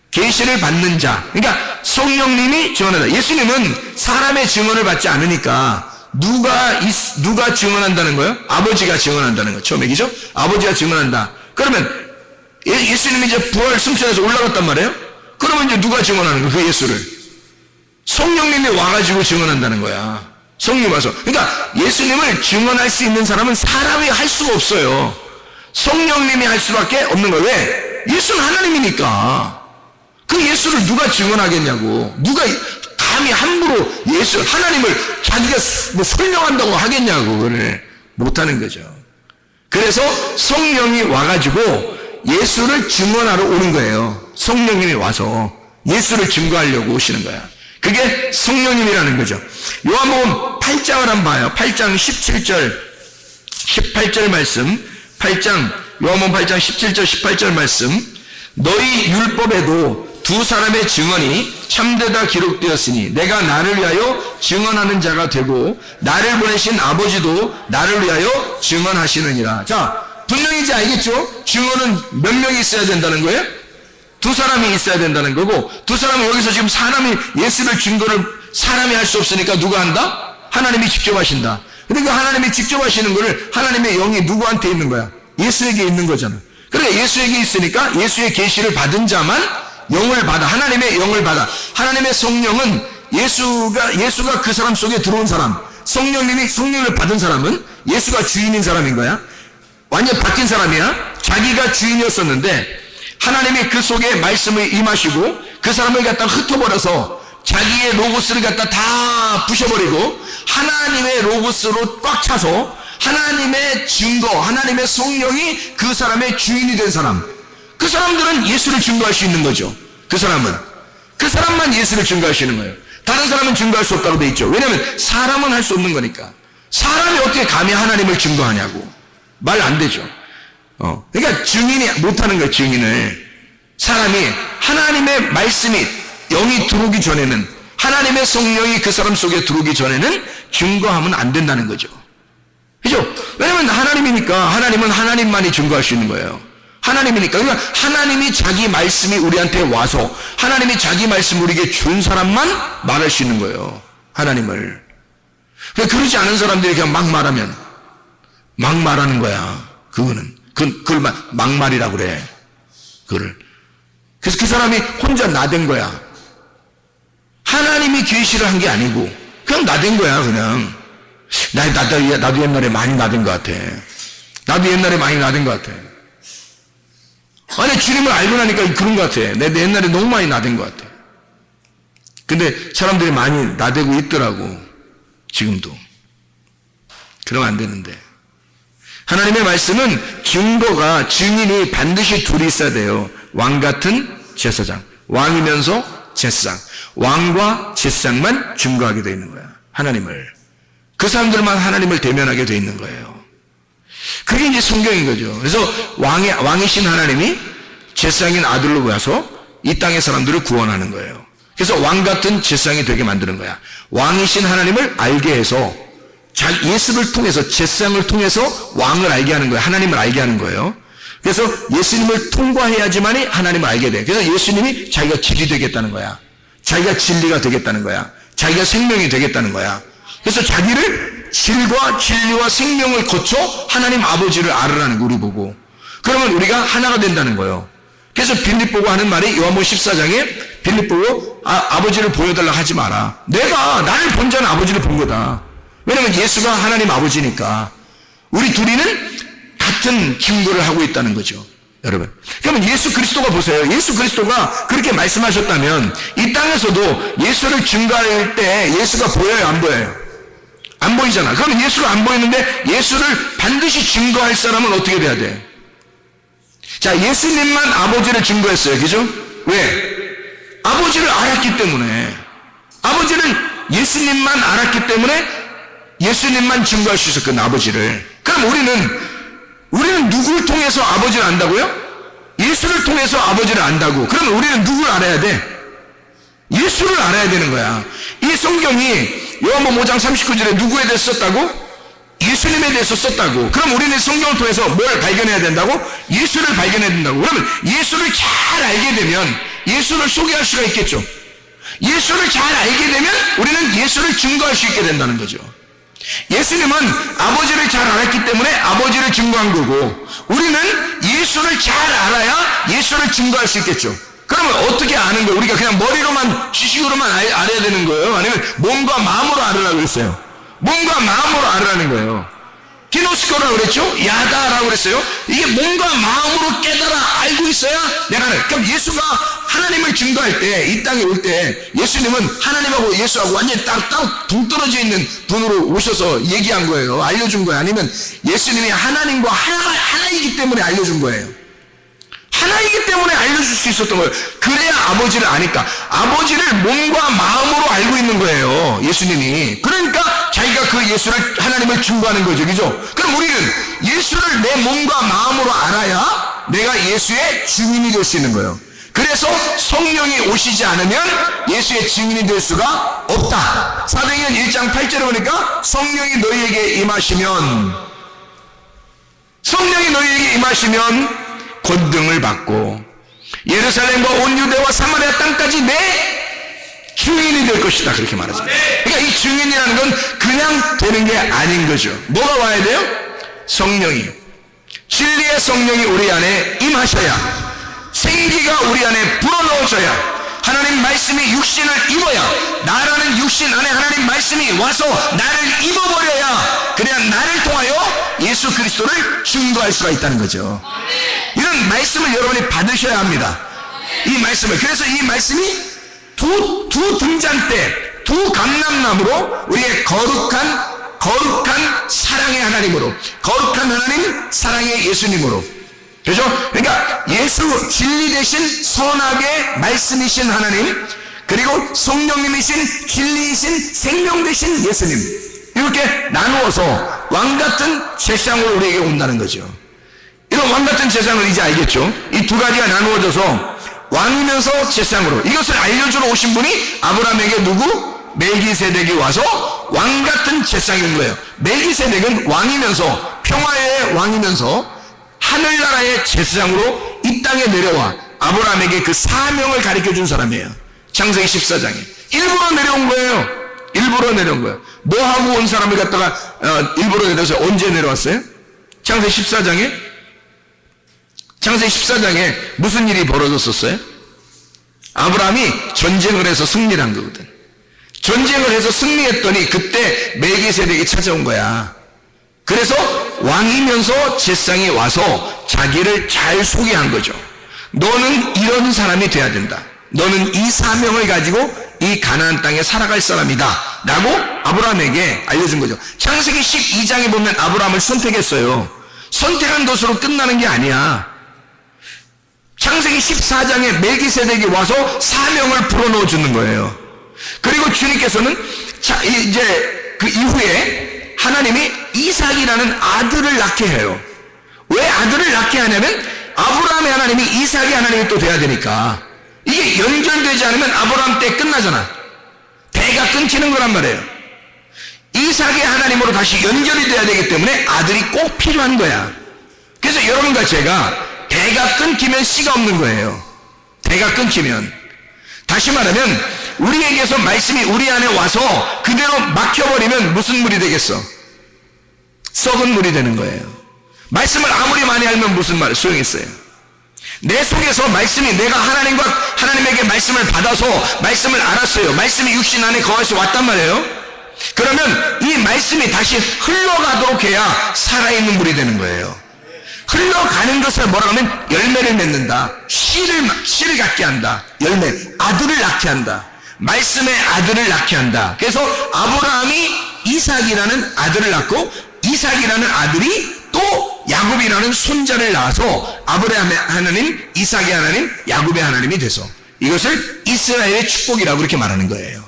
계시를 받는 자. 그러니까 성령님이 증언한다. 예수님은 사람의 증언을 받지 않으니까 누가 증언한다는 거예요? 아버지가 증언한다는 거. 처음 얘기죠? 아버지가 증언한다. 그러면 예수님이 이제 부활 승천해서 올라갔단 말이에요? 그러면 이제 누가 증언하는 거예요? 그 예수를. 성령님이 와가지고 증언한다는 거야. 성령이 와서. 그러니까 예수님을 증언할 수 있는 사람은 사람이 할 수가 없어요. 성령님이 할 수밖에 없는 거예요. 왜? 예수는 하나님이니까. 그 예수를 누가 증언하겠냐고. 누가 감히 함부로 하나님을 자기가 뭐 설명한다고 하겠냐고. 그걸 못하는 거죠. 그래서 성령이 와가지고 예수를 증언하러 오는 거예요. 성령님이 와서 예수를 증거하려고 오시는 거야. 그게 성령님이라는 거죠. 요한복음 8장을 한번 봐요. 8장 17절 18절 말씀. 요한복음 8장 17절 18절 말씀. 너희 율법에도 두 사람의 증언이 참되다 기록되었으니 내가 나를 위하여 증언하는 자가 되고 나를 보내신 아버지도 나를 위하여 증언하시느니라. 자, 분명히 이제 알겠죠? 증언은 몇 명이 있어야 된다는 거예요? 두 사람이 있어야 된다는 거고, 두 사람은 여기서 지금 예수를 증거를 사람이 할 수 없으니까 누가 한다? 하나님이 직접 하신다. 근데 그 하나님이 직접 하시는 거를 하나님의 영이 누구한테 있는 거야? 예수에게 있는 거잖아. 그러니까 예수에게 있으니까 예수의 계시를 받은 자만 영을 받아. 하나님의 영을 받아. 하나님의 성령은 예수가 그 사람 속에 들어온 사람, 성령님이 성령을 받은 사람은 예수가 주인인 사람인 거야. 완전 바뀐 사람이야. 자기가 주인이었었는데 하나님이 그 속에 말씀을 임하시고 그 사람을 갖다 흩어버려서 자기의 로고스를 갖다 다 부셔버리고 하나님의 로고스로 꽉 차서 하나님의 증거, 하나님의 성령이 그 사람의 주인이 된 사람. 그 사람들은 예수를 증거할 수 있는 거죠. 그 사람만 예수를 증거할 수 있는 거예요. 다른 사람은 증거할 수 없다고 돼 있죠. 왜냐하면 사람은 할 수 없는 거니까. 사람이 어떻게 감히 하나님을 증거하냐고. 말 안 되죠. 그러니까 증인이 못하는 거예요. 증인을. 사람이 하나님의 말씀이 영이 들어오기 전에는, 하나님의 성령이 그 사람 속에 들어오기 전에는 증거하면 안 된다는 거죠. 그죠? 왜냐면 하나님이니까. 하나님은 하나님만이 증거할 수 있는 거예요. 하나님이니까. 그러니까 하나님이 자기 말씀이 우리한테 와서 하나님이 자기 말씀을 우리에게 준 사람만 말할 수 있는 거예요. 하나님을. 그러니까 그러지 않은 사람들이 그냥 막 말하면 막 말하는 거야. 그걸 막말이라고 그래. 그래서 그 사람이 혼자 나댄 거야. 하나님이 계시를 한 게 아니고 그냥 나댄 거야. 그냥 나도 옛날에 많이 나댄 것 같아. 아니, 주님을 알고 나니까 그런 것 같아. 내 옛날에 너무 많이 나댄 것 같아. 근데 사람들이 많이 나대고 있더라고. 지금도. 그러면 안 되는데. 하나님의 말씀은 증인이 반드시 둘이 있어야 돼요. 왕 같은 제사장. 왕이면서 제사장. 왕과 제사장만 증거하게 되어 있는 거야. 하나님을. 그 사람들만 하나님을 대면하게 되어 있는 거예요. 그게 이제 성경인 거죠. 그래서 왕이신 하나님이 제사장인 아들로 와서 이 땅의 사람들을 구원하는 거예요. 그래서 왕 같은 제사장이 되게 만드는 거야. 왕이신 하나님을 알게 해서 예수를 통해서, 제사장을 통해서 왕을 알게 하는 거예요. 하나님을 알게 하는 거예요. 그래서 예수님을 통과해야지만이 하나님을 알게 돼. 그래서 예수님이 자기가 길이 되겠다는 거야. 자기가 진리가 되겠다는 거야. 자기가 생명이 되겠다는 거야. 그래서 자기를 질과 진리와 생명을 거쳐 하나님 아버지를 알으라는 거, 우리 보고. 그러면 우리가 하나가 된다는 거예요. 그래서 빌립 보고 하는 말이 요한복음 14장에 빌립 보고 아버지를 보여달라고 하지 마라. 나를 본 자는 아버지를 본 거다. 왜냐면 예수가 하나님 아버지니까. 우리 둘이는 같은 증거를 하고 있다는 거죠. 여러분, 그러면 예수 그리스도가 보세요. 예수 그리스도가 그렇게 말씀하셨다면 이 땅에서도 예수를 증거할 때 예수가 보여요, 안 보여요? 안 보이잖아. 그러면 예수가 안 보이는데 예수를 반드시 증거할 사람은 어떻게 돼야 돼? 자, 예수님만 아버지를 증거했어요. 그죠? 왜? 아버지를 알았기 때문에. 아버지를 예수님만 알았기 때문에 예수님만 증거할 수 있었거든, 아버지를. 그럼 우리는 누구를 통해서 아버지를 안다고요? 예수를 통해서 아버지를 안다고. 그러면 우리는 누구를 알아야 돼? 예수를 알아야 되는 거야. 이 성경이 요한복음 5장 39절에 누구에 대해서 썼다고? 예수님에 대해서 썼다고. 그럼 우리는 성경을 통해서 뭘 발견해야 된다고? 예수를 발견해야 된다고. 그러면 예수를 잘 알게 되면 예수를 소개할 수가 있겠죠. 예수를 잘 알게 되면 우리는 예수를 증거할 수 있게 된다는 거죠. 예수님은 아버지를 잘 알았기 때문에 아버지를 증거한 거고, 우리는 예수를 잘 알아야 예수를 증거할 수 있겠죠. 그러면 어떻게 아는 거예요? 우리가 그냥 머리로만, 지식으로만 알아야 되는 거예요? 아니면 몸과 마음으로 알으라고 그랬어요? 몸과 마음으로 알으라는 거예요. 기노스코라고 그랬죠? 야다라고 그랬어요? 이게 몸과 마음으로 깨달아 알고 있어야 내가 하는. 그럼 예수가 하나님을 증거할 때, 이 땅에 올 때, 예수님은 하나님하고 예수하고 완전히 따로 동떨어져 있는 분으로 오셔서 얘기한 거예요. 알려준 거예요. 아니면 예수님이 하나님과 하나이기 때문에 알려준 거예요. 하나이기 때문에 알려줄 수 있었던 거예요. 그래야 아버지를 아니까. 아버지를 몸과 마음으로 알고 있는 거예요, 예수님이. 그러니까 자기가 그 예수를, 하나님을 증거하는 거죠. 그죠? 그럼 우리는 예수를 내 몸과 마음으로 알아야 내가 예수의 증인이 될 수 있는 거예요. 그래서 성령이 오시지 않으면 예수의 증인이 될 수가 없다. 사도행전 1장 8절에 보니까 성령이 너희에게 임하시면 권능을 받고 예루살렘과 온 유대와 사마리아 땅까지 내 증인이 될 것이다. 그렇게 말하잖아요. 그러니까 이 증인이라는 건 그냥 되는 게 아닌 거죠. 뭐가 와야 돼요? 성령이. 진리의 성령이 우리 안에 임하셔야, 생기가 우리 안에 불어넣어져야, 하나님 말씀이 육신을 입어야, 나라는 육신 안에 하나님 말씀이 와서 나를 입어버려야, 그래야 나를 통하여 예수 그리스도를 증거할 수가 있다는 거죠. 이런 말씀을 여러분이 받으셔야 합니다. 이 말씀을. 그래서 이 말씀이 두 등잔대, 두 감람나무로 우리의 거룩한 사랑의 하나님으로, 거룩한 하나님 사랑의 예수님으로. 그죠? 그러니까 예수, 진리 대신 선하게 말씀이신 하나님, 그리고 성령님이신 진리이신 생명 대신 예수님, 이렇게 나누어서 왕같은 제상으로 우리에게 온다는 거죠. 이런 왕같은 제상을 이제 알겠죠? 이 두 가지가 나누어져서 왕이면서 제상으로, 이것을 알려주러 오신 분이 아브라함에게 누구? 멜기세덱이 와서 왕같은 제상이 온 거예요. 멜기세덱은 왕이면서, 평화의 왕이면서 하늘나라의 제사장으로 이 땅에 내려와 아브라함에게 그 사명을 가르쳐준 사람이에요. 창세기 14장에 일부러 내려온 거예요. 일부러 내려온 거예요. 뭐 하고 온 사람을 갖다가 일부러 내려서 언제 내려왔어요? 창세기 14장에 무슨 일이 벌어졌었어요? 아브라함이 전쟁을 해서 승리를 한 거거든. 전쟁을 해서 승리했더니 그때 멜기세덱이 찾아온 거야. 그래서 왕이면서 제사장이 와서 자기를 잘 소개한 거죠. 너는 이런 사람이 돼야 된다. 너는 이 사명을 가지고 이 가나안 땅에 살아갈 사람이다 라고 아브라함에게 알려준 거죠. 창세기 12장에 보면 아브라함을 선택했어요. 선택한 것으로 끝나는 게 아니야. 창세기 14장에 멜기세덱이 와서 사명을 불어넣어 주는 거예요. 그리고 주님께서는 이제 그 이후에 하나님이 이삭이라는 아들을 낳게 해요. 왜 아들을 낳게 하냐면 아브라함의 하나님이 이삭의 하나님이 또 돼야 되니까. 이게 연결되지 않으면 아브라함 때 끝나잖아. 대가 끊기는 거란 말이에요. 이삭의 하나님으로 다시 연결이 돼야 되기 때문에 아들이 꼭 필요한 거야. 그래서 여러분과 제가 대가 끊기면 씨가 없는 거예요. 대가 끊기면. 다시 말하면 우리에게서 말씀이 우리 안에 와서 그대로 막혀버리면 무슨 물이 되겠어? 썩은 물이 되는 거예요. 말씀을 아무리 많이 알면 무슨 말 소용있어요. 내 속에서 말씀이, 내가 하나님에게 말씀을 받아서 말씀을 알았어요. 말씀이 육신 안에 거해서 왔단 말이에요. 그러면 이 말씀이 다시 흘러가도록 해야 살아있는 물이 되는 거예요. 흘러가는 것을 뭐라고 하면 열매를 맺는다. 씨를 갖게 한다. 열매, 아들을 낳게 한다. 말씀의 아들을 낳게 한다. 그래서 아브라함이 이삭이라는 아들을 낳고 이삭이라는 아들이 또 야곱이라는 손자를 낳아서 아브라함의 하나님, 이삭의 하나님, 야곱의 하나님이 돼서 이것을 이스라엘의 축복이라고 그렇게 말하는 거예요.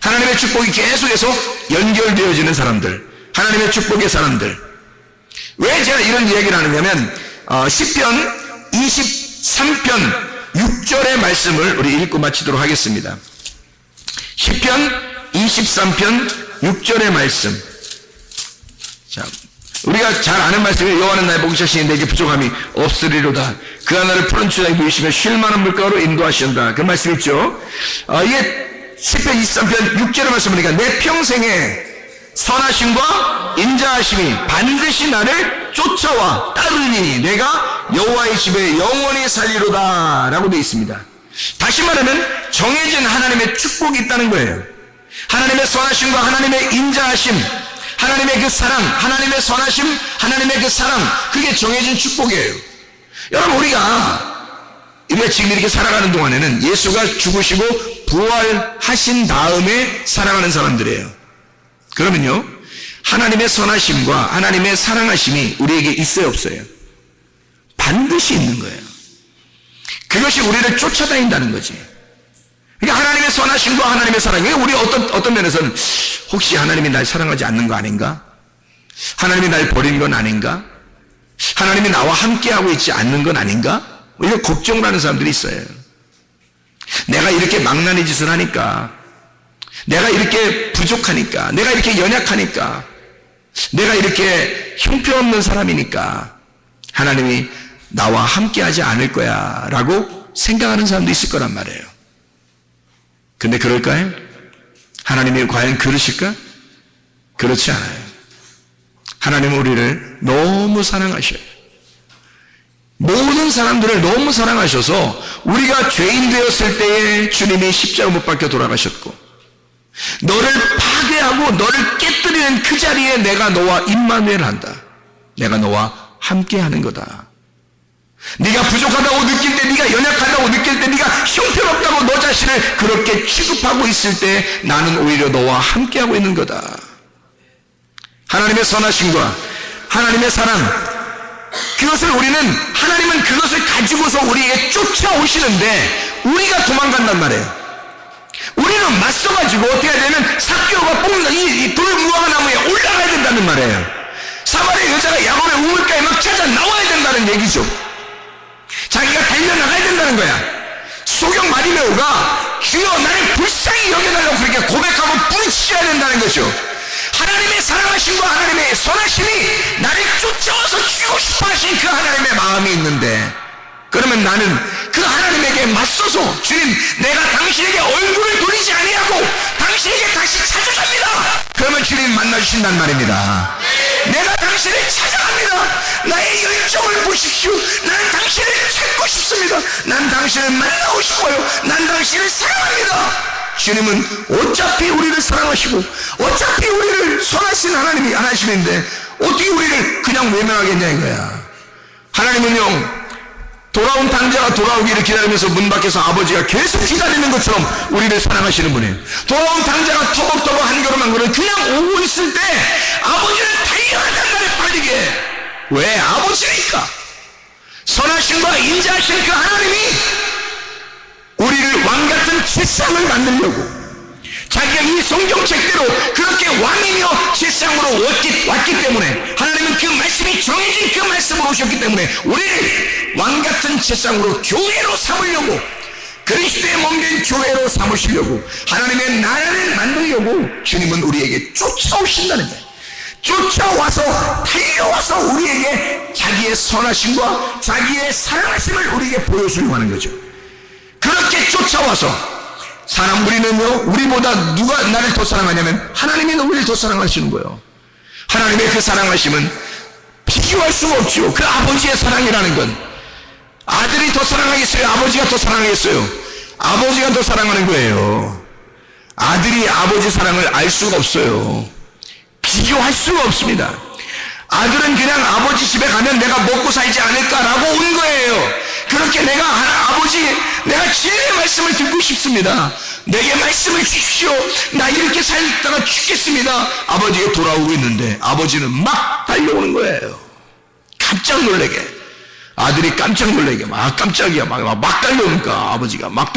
하나님의 축복이 계속해서 연결되어지는 사람들, 하나님의 축복의 사람들. 왜 제가 이런 이야기를 하느냐면 시편 23편 6절의 말씀을 우리 읽고 마치도록 하겠습니다. 시편 23편 6절의 말씀. 자, 우리가 잘 아는 말씀이에요. 여호와는 나의 목자시니 내게 부족함이 없으리로다. 그 하나를 푸른 추장에 누이시며 쉴 만한 물가로 인도하신다. 그 말씀 있죠. 이게 시편 23편 6절의 말씀이니까 내 평생에 선하심과 인자하심이 반드시 나를 쫓아와 따르니 내가 여호와의 집에 영원히 살리로다 라고 되어 있습니다. 다시 말하면 정해진 하나님의 축복이 있다는 거예요. 하나님의 선하심과 하나님의 인자하심, 하나님의 그 사랑, 하나님의 선하심, 하나님의 그 사랑, 그게 정해진 축복이에요. 여러분, 우리가 지금 이렇게 살아가는 동안에는 예수가 죽으시고 부활하신 다음에 살아가는 사람들이에요. 그러면요, 하나님의 선하심과 하나님의 사랑하심이 우리에게 있어요, 없어요? 반드시 있는 거예요. 그것이 우리를 쫓아다닌다는 거지. 그러니까 하나님의 선하심과 하나님의 사랑이, 우리 어떤 면에서는 혹시 하나님이 날 사랑하지 않는 거 아닌가? 하나님이 날 버린 건 아닌가? 하나님이 나와 함께하고 있지 않는 건 아닌가? 이런 걱정을 하는 사람들이 있어요. 내가 이렇게 망나니 짓을 하니까, 내가 이렇게 부족하니까, 내가 이렇게 연약하니까, 내가 이렇게 형편없는 사람이니까 하나님이 나와 함께하지 않을 거야 라고 생각하는 사람도 있을 거란 말이에요. 근데 그럴까요? 하나님이 과연 그러실까? 그렇지 않아요. 하나님은 우리를 너무 사랑하셔요. 모든 사람들을 너무 사랑하셔서 우리가 죄인 되었을 때에 주님이 십자가 못 박혀 돌아가셨고, 너를 파괴하고 너를 깨뜨리는 그 자리에 내가 너와 임마누엘 한다. 내가 너와 함께하는 거다. 네가 부족하다고 느낄 때, 네가 연약하다고 느낄 때, 네가 형편없다고 너 자신을 그렇게 취급하고 있을 때 나는 오히려 너와 함께하고 있는 거다. 하나님의 선하심과 하나님의 사랑, 그것을 하나님은 그것을 가지고서 우리에게 쫓아오시는데 우리가 도망간단 말이에요. 우리는 맞서가지고 어떻게 해야 되면 삭개오가 뽑는 이 돌무화과 나무에 올라가야 된다는 말이에요. 사마리아 여자가 야곱의 우물가에 막 찾아 나와야 된다는 얘기죠. 자기가 달려나가야 된다는 거야. 소경 마리메오가 주여 나를 불쌍히 여겨달라고 그렇게 고백하고 부르짖어야 된다는 거죠. 하나님의 사랑하심과 하나님의 선하심이 나를 쫓아와서 주고 싶어 하신 그 하나님의 마음이 있는데, 그러면 나는 그 하나님에게 맞서서 주님, 내가 당신에게 얼굴을 돌리지 아니하고 당신에게 다시 찾아갑니다. 그러면 주님 만나주신단 말입니다. 내가 당신을 찾아갑니다. 나의 열정을 보십시오. 나는 당신을 찾고 싶습니다. 난 당신을 만나고 싶어요. 난 당신을 사랑합니다. 주님은 어차피 우리를 사랑하시고 어차피 우리를 선하신 하나님인데 어떻게 우리를 그냥 외면하겠냐 이거야. 하나님은요, 돌아온 당자가 돌아오기를 기다리면서 문 밖에서 아버지가 계속 기다리는 것처럼 우리를 사랑하시는 분이에요. 돌아온 당자가 터벅터벅 한 걸음 한 걸음 그냥 오고 있을 때 아버지는 달려간단 말이에요, 빠르게. 왜? 아버지니까. 선하심과 인자하신 그 하나님이 우리를 왕같은 세상을 만들려고 자기가 이 성경책대로 그렇게 왕이며 세상으로 왔기 때문에, 하나님은 그 말씀이 정해진 그 말씀으로 오셨기 때문에 우리를 왕같은 세상으로 교회로 삼으려고, 그리스도의 몸된 교회로 삼으시려고, 하나님의 나라를 만들려고 주님은 우리에게 쫓아오신다는 거예요. 쫓아와서 달려와서 우리에게 자기의 선하심과 자기의 사랑하심을 우리에게 보여주려고 하는 거죠. 그렇게 쫓아와서 우리는요, 우리보다 누가 나를 더 사랑하냐면 하나님이 우리를 더 사랑하시는 거예요. 하나님의 그 사랑하심은 비교할 수가 없죠. 그 아버지의 사랑이라는 건 아들이 더 사랑하겠어요? 아버지가 더 사랑하겠어요? 아버지가 더 사랑하는 거예요. 아들이 아버지 사랑을 알 수가 없어요. 비교할 수가 없습니다. 아들은 그냥 아버지 집에 가면 내가 먹고 살지 않을까라고 온 거예요. 그렇게 내가 주의 말씀을 듣고 싶습니다. 내게 말씀을 주십시오. 나 이렇게 살다가 죽겠습니다. 아버지가 돌아오고 있는데 아버지는 막 달려오는 거예요. 깜짝 놀래게. 아들이 깜짝 놀래게 깜짝이야 막 달려오니까 아버지가 막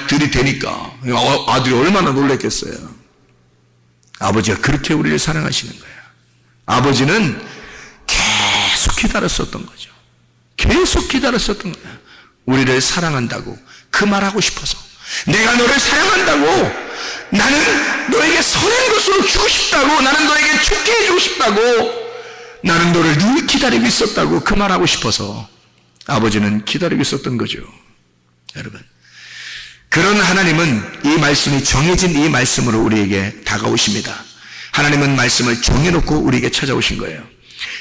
들이대니까 아들이 얼마나 놀랬겠어요. 아버지가 그렇게 우리를 사랑하시는 거예요. 아버지는 계속 기다렸었던 거죠. 계속 기다렸었던 거예요. 우리를 사랑한다고 그 말하고 싶어서, 내가 너를 사랑한다고, 나는 너에게 선한 것으로 주고 싶다고, 나는 너에게 좋게 해주고 싶다고, 나는 너를 늘 기다리고 있었다고 그 말하고 싶어서 아버지는 기다리고 있었던 거죠. 여러분, 그런 하나님은 이 말씀이 정해진 이 말씀으로 우리에게 다가오십니다. 하나님은 말씀을 정해놓고 우리에게 찾아오신 거예요.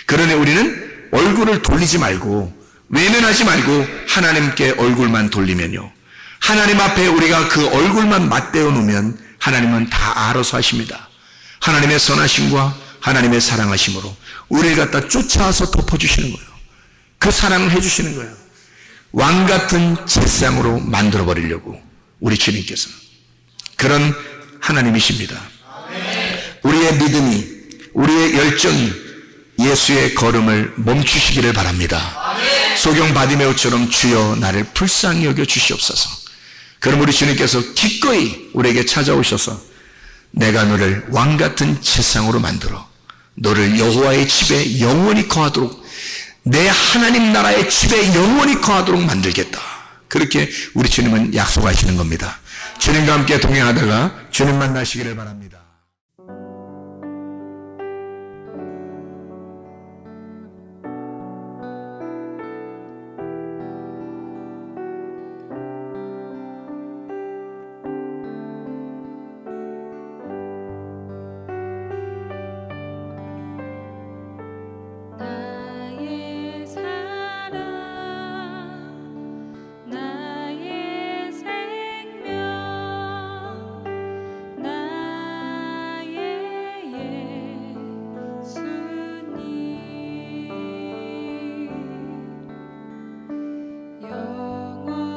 그러니 우리는 얼굴을 돌리지 말고, 외면하지 말고 하나님께 얼굴만 돌리면요, 하나님 앞에 우리가 그 얼굴만 맞대어 놓으면 하나님은 다 알아서 하십니다. 하나님의 선하심과 하나님의 사랑하심으로 우리를 갖다 쫓아와서 덮어주시는 거예요. 그 사랑을 해주시는 거예요. 왕같은 제상으로 만들어버리려고 우리 주님께서 그런 하나님이십니다. 우리의 믿음이, 우리의 열정이 예수의 걸음을 멈추시기를 바랍니다. 소경 바디메오처럼 주여 나를 불쌍히 여겨 주시옵소서. 그럼 우리 주님께서 기꺼이 우리에게 찾아오셔서 내가 너를 왕같은 제상으로 만들어 너를 여호와의 집에 영원히 거하도록, 내 하나님 나라의 집에 영원히 거하도록 만들겠다. 그렇게 우리 주님은 약속하시는 겁니다. 주님과 함께 동행하다가 주님 만나시기를 바랍니다. 영원토록